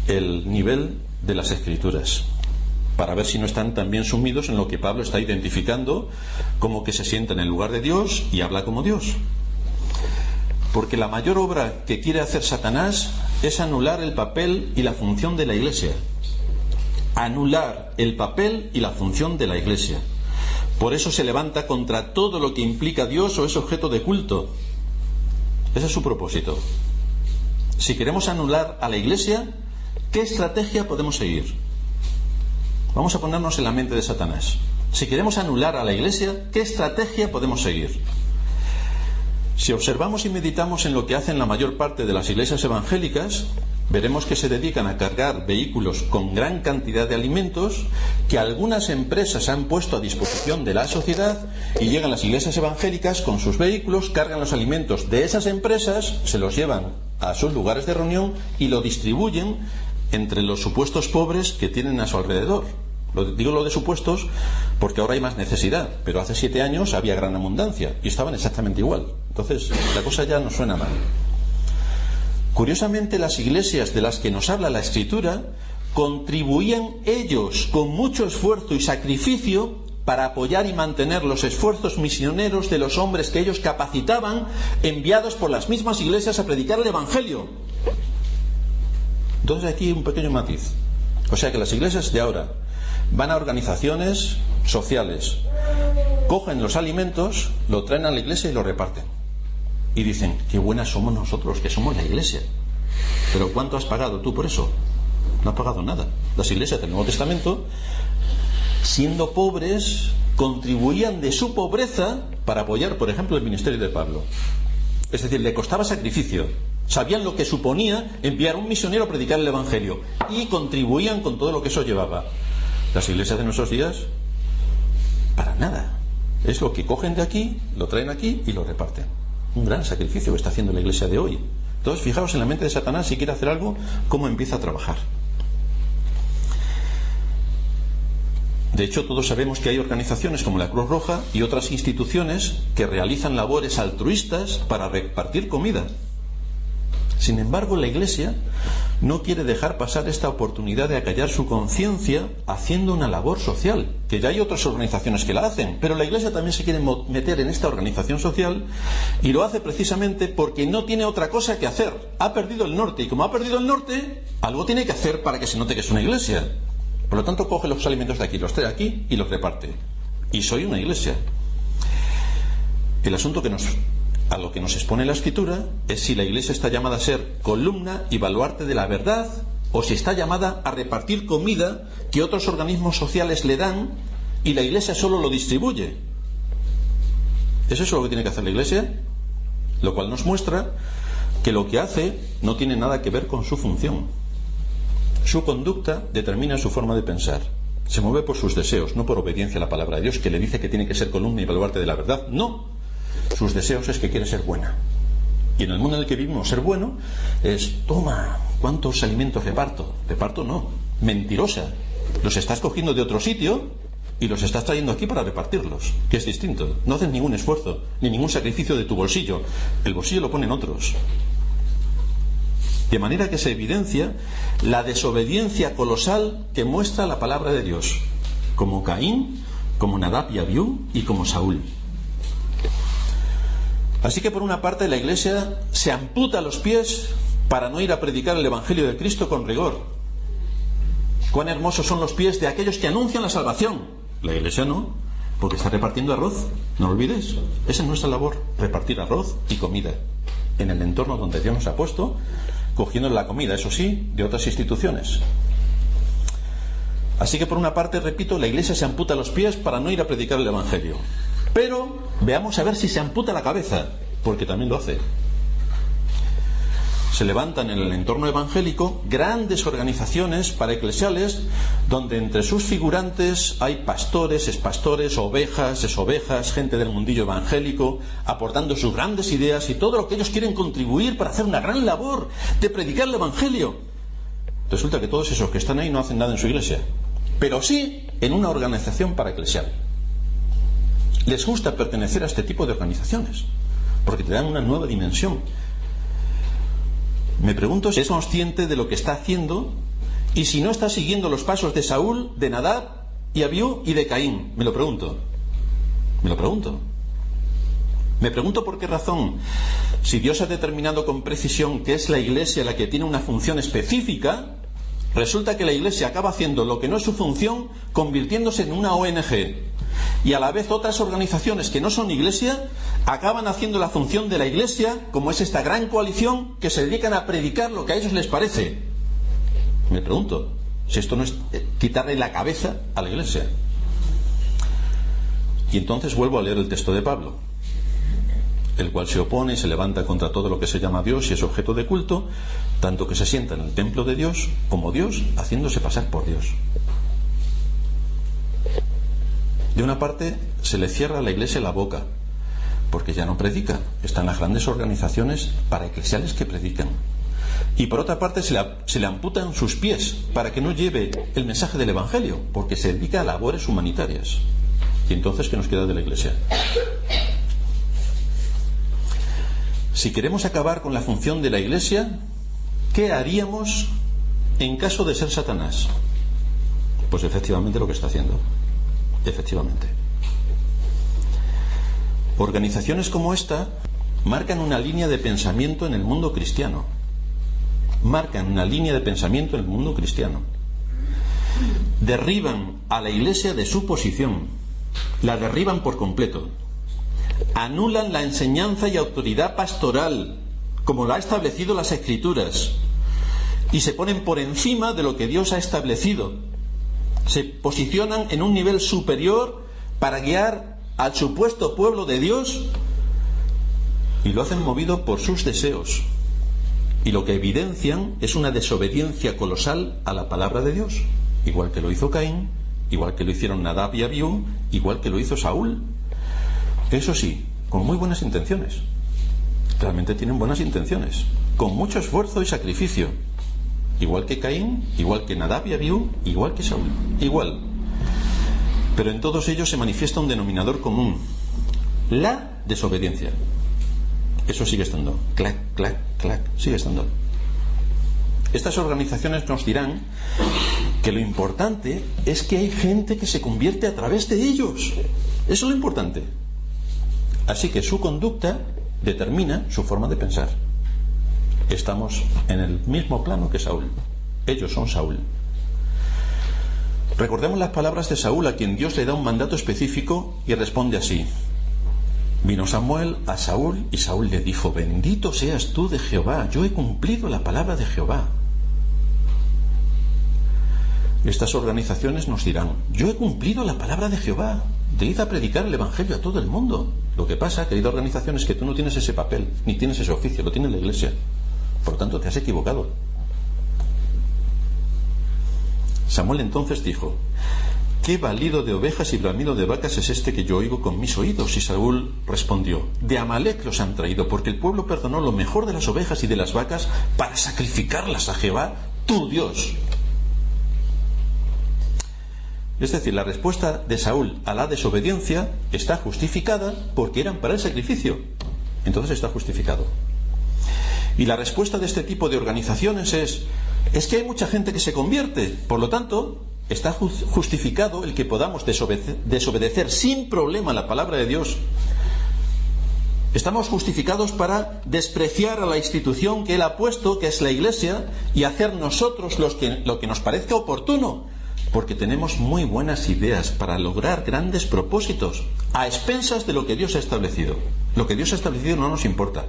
Speaker 1: el nivel de las Escrituras, para ver si no están también sumidos en lo que Pablo está identificando como que se sienta en el lugar de Dios y habla como Dios. Porque la mayor obra que quiere hacer Satanás es anular el papel y la función de la Iglesia. Anular el papel y la función de la Iglesia. Por eso se levanta contra todo lo que implica Dios o es objeto de culto. Ese es su propósito. Si queremos anular a la Iglesia, ¿qué estrategia podemos seguir? Vamos a ponernos en la mente de Satanás. Si queremos anular a la Iglesia, ¿qué estrategia podemos seguir? Si observamos y meditamos en lo que hacen la mayor parte de las iglesias evangélicas, veremos que se dedican a cargar vehículos con gran cantidad de alimentos que algunas empresas han puesto a disposición de la sociedad, y llegan las iglesias evangélicas con sus vehículos, cargan los alimentos de esas empresas, se los llevan a sus lugares de reunión y lo distribuyen entre los supuestos pobres que tienen a su alrededor. Digo lo de supuestos porque ahora hay más necesidad, pero hace 7 años había gran abundancia y estaban exactamente igual. Entonces la cosa ya no suena mal. Curiosamente, las iglesias de las que nos habla la Escritura contribuían ellos con mucho esfuerzo y sacrificio para apoyar y mantener los esfuerzos misioneros de los hombres que ellos capacitaban, enviados por las mismas iglesias a predicar el Evangelio. Entonces aquí un pequeño matiz. O sea que las iglesias de ahora van a organizaciones sociales, cogen los alimentos, lo traen a la iglesia y lo reparten. Y dicen, qué buenas somos nosotros, que somos la iglesia. Pero ¿cuánto has pagado tú por eso? No has pagado nada. Las iglesias del Nuevo Testamento, siendo pobres, contribuían de su pobreza para apoyar, por ejemplo, el ministerio de Pablo. Es decir, le costaba sacrificio. Sabían lo que suponía enviar un misionero a predicar el Evangelio y contribuían con todo lo que eso llevaba. Las iglesias de nuestros días, para nada. Es lo que cogen de aquí, lo traen aquí y lo reparten. Un gran sacrificio que está haciendo la iglesia de hoy. Entonces, fijaos en la mente de Satanás, si quiere hacer algo, cómo empieza a trabajar. De hecho, todos sabemos que hay organizaciones como la Cruz Roja y otras instituciones que realizan labores altruistas para repartir comida. Sin embargo, la Iglesia no quiere dejar pasar esta oportunidad de acallar su conciencia haciendo una labor social, que ya hay otras organizaciones que la hacen, pero la Iglesia también se quiere meter en esta organización social, y lo hace precisamente porque no tiene otra cosa que hacer. Ha perdido el norte, y como ha perdido el norte, algo tiene que hacer para que se note que es una iglesia. Por lo tanto, coge los alimentos de aquí, los trae aquí y los reparte. Y soy una iglesia. El asunto a lo que nos expone la Escritura es si la iglesia está llamada a ser columna y baluarte de la verdad, o si está llamada a repartir comida que otros organismos sociales le dan y la iglesia solo lo distribuye. ¿Es eso lo que tiene que hacer la iglesia? Lo cual nos muestra que lo que hace no tiene nada que ver con su función. Su conducta determina su forma de pensar. Se mueve por sus deseos, no por obediencia a la palabra de Dios, que le dice que tiene que ser columna y baluarte de la verdad. No. Sus deseos es que quiere ser buena. Y en el mundo en el que vivimos, ser bueno es, toma, ¿cuántos alimentos reparto? Reparto no, mentirosa. Los estás cogiendo de otro sitio y los estás trayendo aquí para repartirlos, que es distinto. No haces ningún esfuerzo, ni ningún sacrificio de tu bolsillo. El bolsillo lo ponen otros. De manera que se evidencia la desobediencia colosal que muestra la palabra de Dios, como Caín, como Nadab y Abiú y como Saúl. Así que por una parte la Iglesia se amputa los pies para no ir a predicar el Evangelio de Cristo con rigor. Cuán hermosos son los pies de aquellos que anuncian la salvación. La Iglesia no, porque está repartiendo arroz. No lo olvides, esa es nuestra labor, repartir arroz y comida en el entorno donde Dios nos ha puesto, cogiendo la comida, eso sí, de otras instituciones. Así que por una parte, repito, la Iglesia se amputa los pies para no ir a predicar el Evangelio. Pero veamos a ver si se amputa la cabeza, porque también lo hace. Se levantan en el entorno evangélico grandes organizaciones paraeclesiales donde entre sus figurantes hay pastores, expastores, ovejas, esovejas, gente del mundillo evangélico, aportando sus grandes ideas y todo lo que ellos quieren contribuir para hacer una gran labor de predicar el Evangelio. Resulta que todos esos que están ahí no hacen nada en su iglesia, pero sí en una organización paraeclesial. Les gusta pertenecer a este tipo de organizaciones, porque te dan una nueva dimensión. Me pregunto si es consciente de lo que está haciendo y si no está siguiendo los pasos de Saúl, de Nadab y Abiú y de Caín. Me lo pregunto. Me pregunto por qué razón, si Dios ha determinado con precisión que es la Iglesia la que tiene una función específica, resulta que la Iglesia acaba haciendo lo que no es su función, convirtiéndose en una ONG. Y a la vez otras organizaciones que no son Iglesia acaban haciendo la función de la Iglesia, como es esta gran coalición, que se dedican a predicar lo que a ellos les parece. Me pregunto si esto no es quitarle la cabeza a la Iglesia. Y entonces vuelvo a leer el texto de Pablo, el cual se opone y se levanta contra todo lo que se llama Dios y es objeto de culto, tanto que se sienta en el templo de Dios como Dios, haciéndose pasar por Dios. De una parte, se le cierra a la Iglesia la boca, porque ya no predica. Están las grandes organizaciones paraeclesiales que predican. Y por otra parte, se le amputan sus pies para que no lleve el mensaje del Evangelio, porque se dedica a labores humanitarias. ¿Y entonces qué nos queda de la Iglesia? Si queremos acabar con la función de la Iglesia, ¿qué haríamos en caso de ser Satanás? Pues efectivamente lo que está haciendo. Efectivamente. Organizaciones como esta marcan una línea de pensamiento en el mundo cristiano. Derriban a la Iglesia de su posición. La derriban por completo. Anulan la enseñanza y autoridad pastoral, como la ha establecido las Escrituras, y se ponen por encima de lo que Dios ha establecido. Se posicionan en un nivel superior para guiar al supuesto pueblo de Dios, y lo hacen movido por sus deseos, y lo que evidencian es una desobediencia colosal a la palabra de Dios, igual que lo hizo Caín, igual que lo hicieron Nadab y Abiú, igual que lo hizo Saúl. Eso sí, con muy buenas intenciones. Realmente tienen buenas intenciones, con mucho esfuerzo y sacrificio, igual que Caín, igual que Nadab y Abiú, igual que Saúl, igual. Pero en todos ellos se manifiesta un denominador común: la desobediencia. Eso sigue estando. Clac, clac, clac, sigue estando. Estas organizaciones nos dirán que lo importante es que hay gente que se convierte a través de ellos. Eso es lo importante. Así que su conducta determina su forma de pensar. Estamos en el mismo plano que Saúl. Ellos son Saúl. Recordemos las palabras de Saúl, a quien Dios le da un mandato específico y responde así. Vino Samuel a Saúl y Saúl le dijo: bendito seas tú de Jehová, yo he cumplido la palabra de Jehová. Estas organizaciones nos dirán: yo he cumplido la palabra de Jehová, de ir a predicar el Evangelio a todo el mundo. Lo que pasa, querida organización, es que tú no tienes ese papel, ni tienes ese oficio, lo tiene la Iglesia. Por lo tanto, te has equivocado. Samuel entonces dijo: ¿qué balido de ovejas y bramido de vacas es este que yo oigo con mis oídos? Y Saúl respondió: de Amalec los han traído, porque el pueblo perdonó lo mejor de las ovejas y de las vacas para sacrificarlas a Jehová, tu Dios. Es decir, la respuesta de Saúl a la desobediencia está justificada porque eran para el sacrificio. Entonces está justificado. Y la respuesta de este tipo de organizaciones es que hay mucha gente que se convierte, por lo tanto está justificado el que podamos desobedecer sin problema la palabra de Dios. Estamos justificados para despreciar a la institución que Él ha puesto, que es la Iglesia, y hacer nosotros lo que nos parezca oportuno, porque tenemos muy buenas ideas para lograr grandes propósitos a expensas de lo que Dios ha establecido. Lo que Dios ha establecido no nos importa,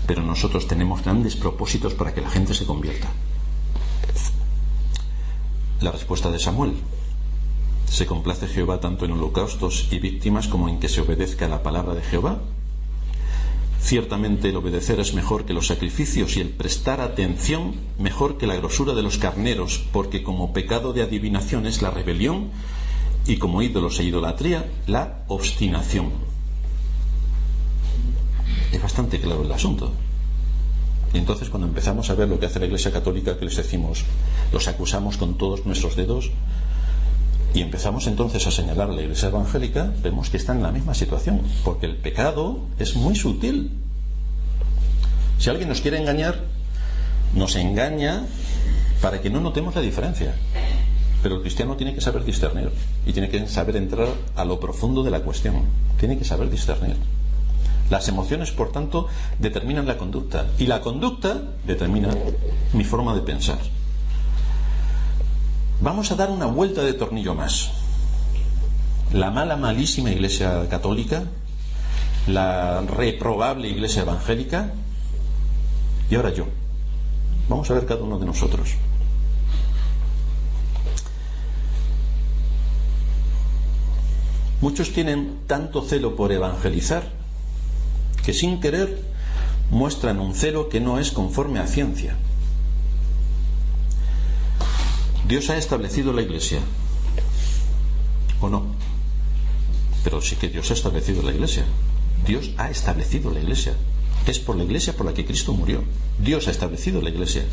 Speaker 1: pero nosotros tenemos grandes propósitos para que la gente se convierta. La respuesta de Samuel: ¿se complace Jehová tanto en holocaustos y víctimas como en que se obedezca la palabra de Jehová? Ciertamente el obedecer es mejor que los sacrificios y el prestar atención mejor que la grosura de los carneros, porque como pecado de adivinación es la rebelión y como ídolos e idolatría la obstinación. Es bastante claro el asunto. Y entonces cuando empezamos a ver lo que hace la Iglesia Católica, que les decimos, los acusamos con todos nuestros dedos, y empezamos entonces a señalar a la Iglesia evangélica, vemos que está en la misma situación, porque el pecado es muy sutil. Si alguien nos quiere engañar, nos engaña para que no notemos la diferencia. Pero el cristiano tiene que saber discernir y tiene que saber entrar a lo profundo de la cuestión. Tiene que saber discernir. Las emociones, por tanto, determinan la conducta, y la conducta determina mi forma de pensar. Vamos a dar una vuelta de tornillo más. La mala, malísima Iglesia Católica, la reprobable Iglesia Evangélica, y ahora yo. Vamos a ver cada uno de nosotros. Muchos tienen tanto celo por evangelizar que sin querer muestran un celo que no es conforme a ciencia. Dios ha establecido la Iglesia, ¿o no? Pero sí que Dios ha establecido la Iglesia. Dios ha establecido la Iglesia. Es por la Iglesia por la que Cristo murió. Dios ha establecido la Iglesia.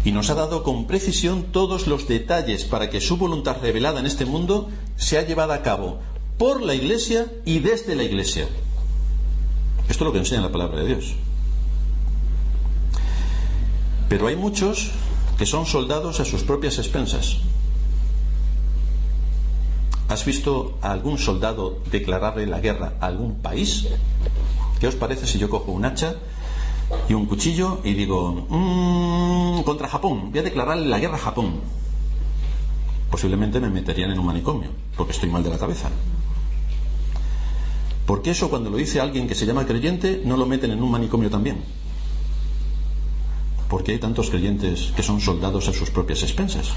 Speaker 1: Y nos ha dado con precisión todos los detalles para que su voluntad revelada en este mundo sea llevada a cabo por la Iglesia y desde la Iglesia. Esto es lo que enseña la palabra de Dios. Pero hay muchos que son soldados a sus propias expensas. ¿Has visto a algún soldado declararle la guerra a algún país? ¿Qué os parece si yo cojo un hacha y un cuchillo y digo, contra Japón, voy a declararle la guerra a Japón? Posiblemente me meterían en un manicomio, porque estoy mal de la cabeza. ¿Por qué eso cuando lo dice alguien que se llama creyente no lo meten en un manicomio también? ¿Por qué hay tantos creyentes que son soldados a sus propias expensas?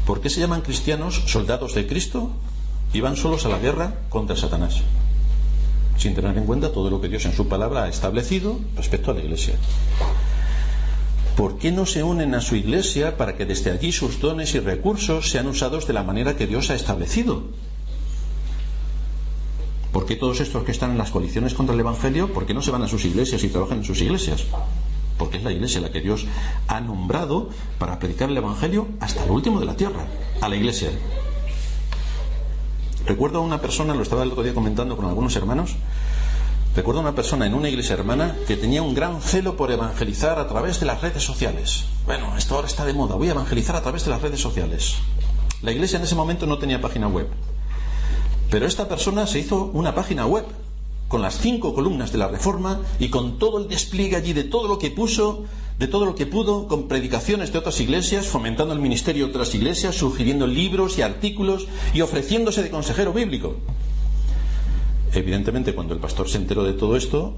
Speaker 1: ¿Por qué se llaman cristianos soldados de Cristo y van solos a la guerra contra Satanás, sin tener en cuenta todo lo que Dios en su palabra ha establecido respecto a la Iglesia? ¿Por qué no se unen a su Iglesia para que desde allí sus dones y recursos sean usados de la manera que Dios ha establecido? ¿Por qué todos estos que están en las coaliciones contra el Evangelio, por qué no se van a sus iglesias y trabajan en sus iglesias? Porque es la Iglesia la que Dios ha nombrado para predicar el Evangelio hasta lo último de la tierra, a la Iglesia. Recuerdo a una persona, lo estaba el otro día comentando con algunos hermanos, recuerdo a una persona en una iglesia hermana que tenía un gran celo por evangelizar a través de las redes sociales. Bueno, esto ahora está de moda, voy a evangelizar a través de las redes sociales. La iglesia en ese momento no tenía página web, pero esta persona se hizo una página web con las 5 columnas de la Reforma y con todo el despliegue allí de todo lo que puso, de todo lo que pudo, con predicaciones de otras iglesias, fomentando el ministerio de otras iglesias, sugiriendo libros y artículos y ofreciéndose de consejero bíblico. Evidentemente, cuando el pastor se enteró de todo esto,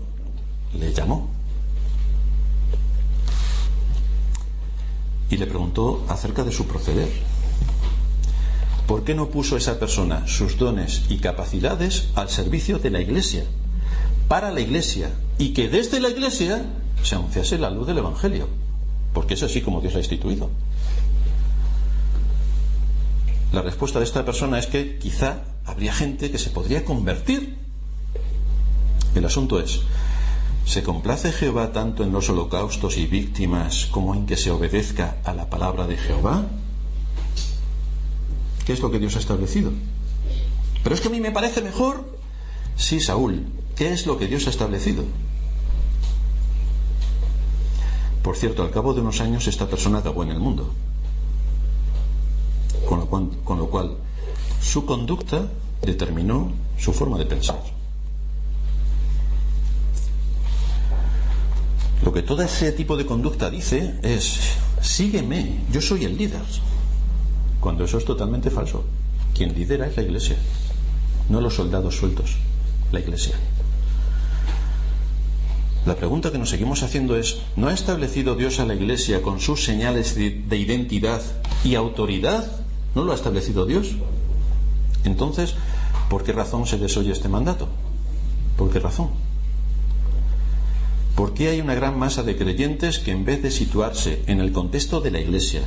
Speaker 1: le llamó y le preguntó acerca de su proceder. ¿Por qué no puso esa persona sus dones y capacidades al servicio de la Iglesia, para la Iglesia, y que desde la Iglesia se anunciase la luz del Evangelio? Porque es así como Dios la ha instituido. La respuesta de esta persona es que quizá habría gente que se podría convertir. El asunto es, ¿se complace Jehová tanto en los holocaustos y víctimas como en que se obedezca a la palabra de Jehová? ¿Qué es lo que Dios ha establecido? Pero es que a mí me parece mejor. Sí, Saúl, ¿qué es lo que Dios ha establecido? Por cierto, al cabo de unos años esta persona acabó en el mundo, con lo cual su conducta determinó su forma de pensar. Lo que todo ese tipo de conducta dice es: sígueme, yo soy el líder. Cuando eso es totalmente falso. Quien lidera es la Iglesia, no los soldados sueltos, la Iglesia. La pregunta que nos seguimos haciendo es, ¿no ha establecido Dios a la Iglesia con sus señales de identidad y autoridad? ¿No lo ha establecido Dios? Entonces, ¿por qué razón se desoye este mandato? ¿Por qué razón? ¿Por qué hay una gran masa de creyentes que, en vez de situarse en el contexto de la Iglesia,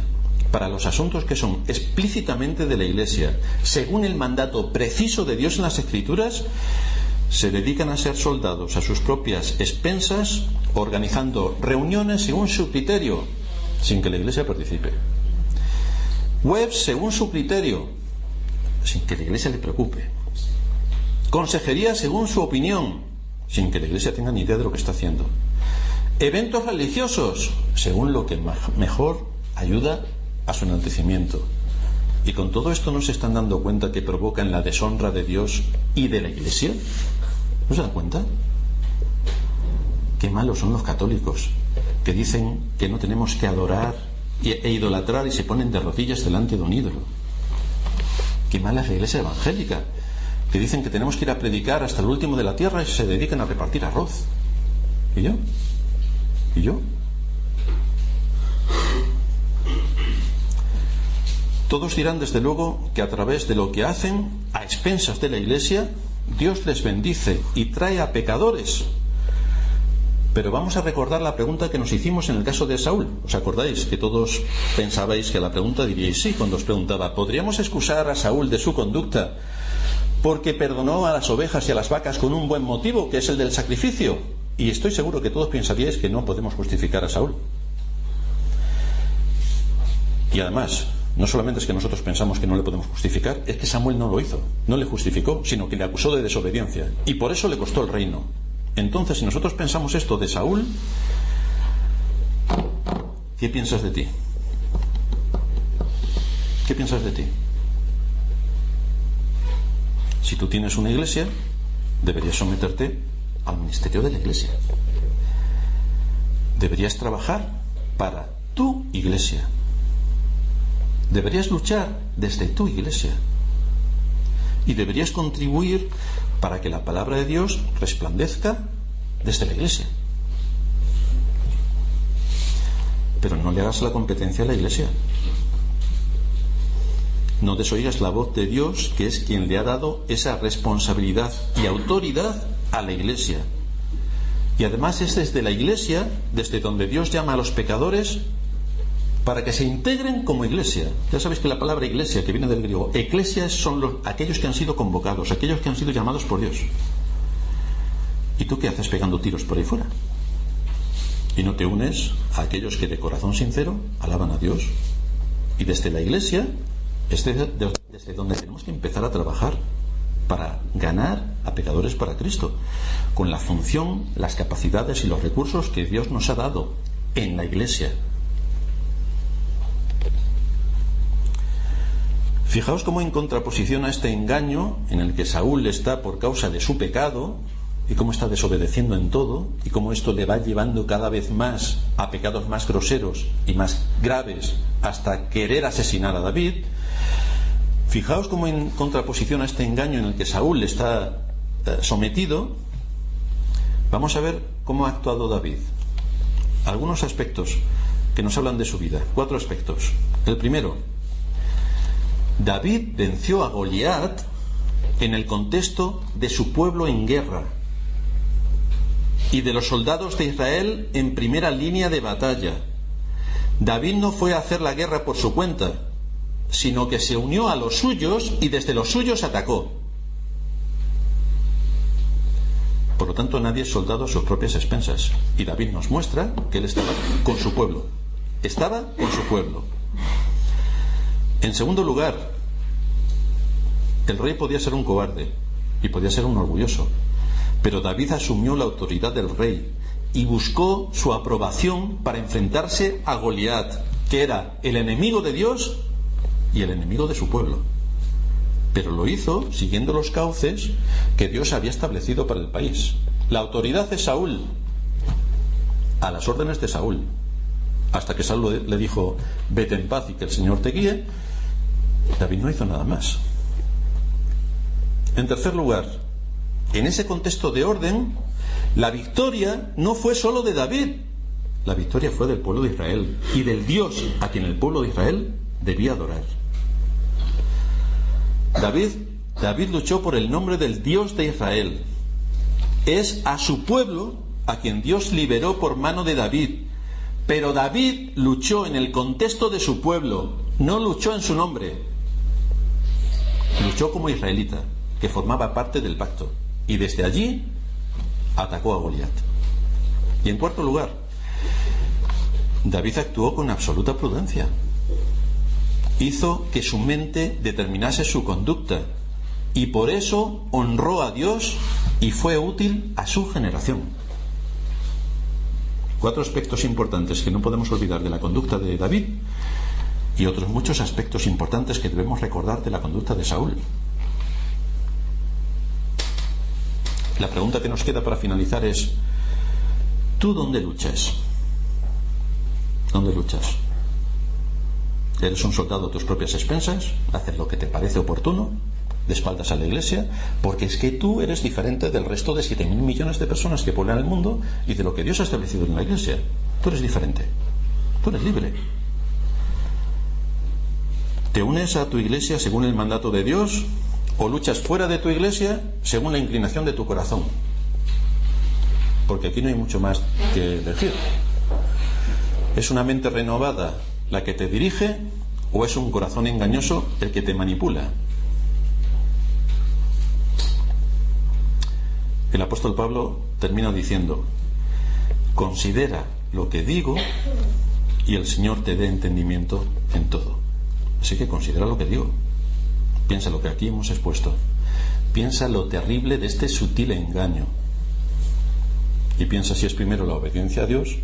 Speaker 1: para los asuntos que son explícitamente de la Iglesia, según el mandato preciso de Dios en las Escrituras, se dedican a ser soldados a sus propias expensas, organizando reuniones según su criterio, sin que la Iglesia participe? Webs según su criterio, sin que la Iglesia le preocupe. Consejería según su opinión, sin que la Iglesia tenga ni idea de lo que está haciendo. Eventos religiosos, según lo que mejor ayuda a su enaltecimiento. Y con todo esto no se están dando cuenta que provocan la deshonra de Dios y de la Iglesia. ¿No se dan cuenta? Qué malos son los católicos, que dicen que no tenemos que adorar e idolatrar y se ponen de rodillas delante de un ídolo. Qué mala es la Iglesia evangélica, que dicen que tenemos que ir a predicar hasta el último de la tierra y se dedican a repartir arroz. ¿Y yo? ¿Y yo? Todos dirán desde luego que a través de lo que hacen a expensas de la Iglesia, Dios les bendice y trae a pecadores. Pero vamos a recordar la pregunta que nos hicimos en el caso de Saúl. ¿Os acordáis que todos pensabais que a la pregunta diríais sí cuando os preguntaba, ¿podríamos excusar a Saúl de su conducta porque perdonó a las ovejas y a las vacas con un buen motivo, que es el del sacrificio? Y estoy seguro que todos pensaríais que no podemos justificar a Saúl. Y además, no solamente es que nosotros pensamos que no le podemos justificar, es que Samuel no lo hizo, no le justificó, sino que le acusó de desobediencia, y por eso le costó el reino. Entonces, si nosotros pensamos esto de Saúl, ¿qué piensas de ti? ¿Qué piensas de ti? Si tú tienes una iglesia, deberías someterte al ministerio de la iglesia. Deberías trabajar para tu iglesia. Deberías luchar desde tu iglesia. Y deberías contribuir para que la palabra de Dios resplandezca desde la iglesia. Pero no le hagas la competencia a la iglesia. No desoigas la voz de Dios, que es quien le ha dado esa responsabilidad y autoridad a la iglesia. Y además es desde la iglesia, desde donde Dios llama a los pecadores para que se integren como iglesia. Ya sabéis que la palabra iglesia, que viene del griego, eclesia, son aquellos que han sido convocados, aquellos que han sido llamados por Dios. ¿Y tú qué haces pegando tiros por ahí fuera? ¿Y no te unes a aquellos que de corazón sincero alaban a Dios? Y desde la iglesia es desde donde tenemos que empezar a trabajar para ganar a pecadores para Cristo, con la función, las capacidades y los recursos que Dios nos ha dado en la iglesia. Fijaos cómo, en contraposición a este engaño en el que Saúl está por causa de su pecado, y cómo está desobedeciendo en todo, y cómo esto le va llevando cada vez más a pecados más groseros y más graves, hasta querer asesinar a David. Fijaos cómo, en contraposición a este engaño en el que Saúl está sometido, vamos a ver cómo ha actuado David. Algunos aspectos que nos hablan de su vida. 4 aspectos. El primero: David venció a Goliat en el contexto de su pueblo en guerra y de los soldados de Israel en primera línea de batalla. David no fue a hacer la guerra por su cuenta, sino que se unió a los suyos y desde los suyos atacó. Por lo tanto, nadie es soldado a sus propias expensas. Y David nos muestra que él estaba con su pueblo. Estaba con su pueblo. En segundo lugar, el rey podía ser un cobarde y podía ser un orgulloso, pero David asumió la autoridad del rey y buscó su aprobación para enfrentarse a Goliat, que era el enemigo de Dios y el enemigo de su pueblo. Pero lo hizo siguiendo los cauces que Dios había establecido para el país. La autoridad de Saúl, a las órdenes de Saúl, hasta que Saúl le dijo: vete en paz y que el Señor te guíe. David no hizo nada más. En tercer lugar, en ese contexto de orden, La victoria no fue solo de David, la victoria fue del pueblo de Israel y del Dios a quien el pueblo de Israel debía adorar. David luchó por el nombre del Dios de Israel. Es a su pueblo a quien Dios liberó por mano de David. Pero David luchó en el contexto de su pueblo, no luchó en su nombre. Luchó como israelita, que formaba parte del pacto. Y desde allí atacó a Goliat. Y en cuarto lugar, David actuó con absoluta prudencia. Hizo que su mente determinase su conducta y por eso honró a Dios y fue útil a su generación. 4 aspectos importantes que no podemos olvidar de la conducta de David y otros muchos aspectos importantes que debemos recordar de la conducta de Saúl. La pregunta que nos queda para finalizar es: ¿tú dónde luchas? ¿Dónde luchas? ¿Eres un soldado a tus propias expensas? ¿Haces lo que te parece oportuno? ¿De espaldas a la iglesia? Porque es que tú eres diferente del resto de 7.000 millones de personas que poblan el mundo y de lo que Dios ha establecido en la iglesia. Tú eres diferente. Tú eres libre. ¿Te unes a tu iglesia según el mandato de Dios o luchas fuera de tu iglesia según la inclinación de tu corazón? Porque aquí no hay mucho más que elegir. ¿Es una mente renovada la que te dirige o es un corazón engañoso el que te manipula? El apóstol Pablo termina diciendo: considera lo que digo y el Señor te dé entendimiento en todo. Así que considera lo que digo. Piensa lo que aquí hemos expuesto. Piensa lo terrible de este sutil engaño. Y piensa si es primero la obediencia a Dios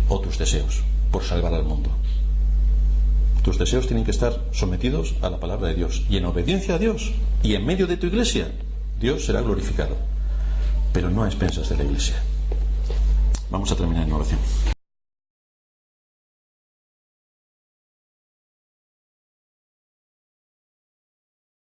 Speaker 1: o tus deseos por salvar al mundo. Tus deseos tienen que estar sometidos a la palabra de Dios. Y en obediencia a Dios y en medio de tu iglesia, Dios será glorificado. Pero no a expensas de la iglesia. Vamos a terminar en oración.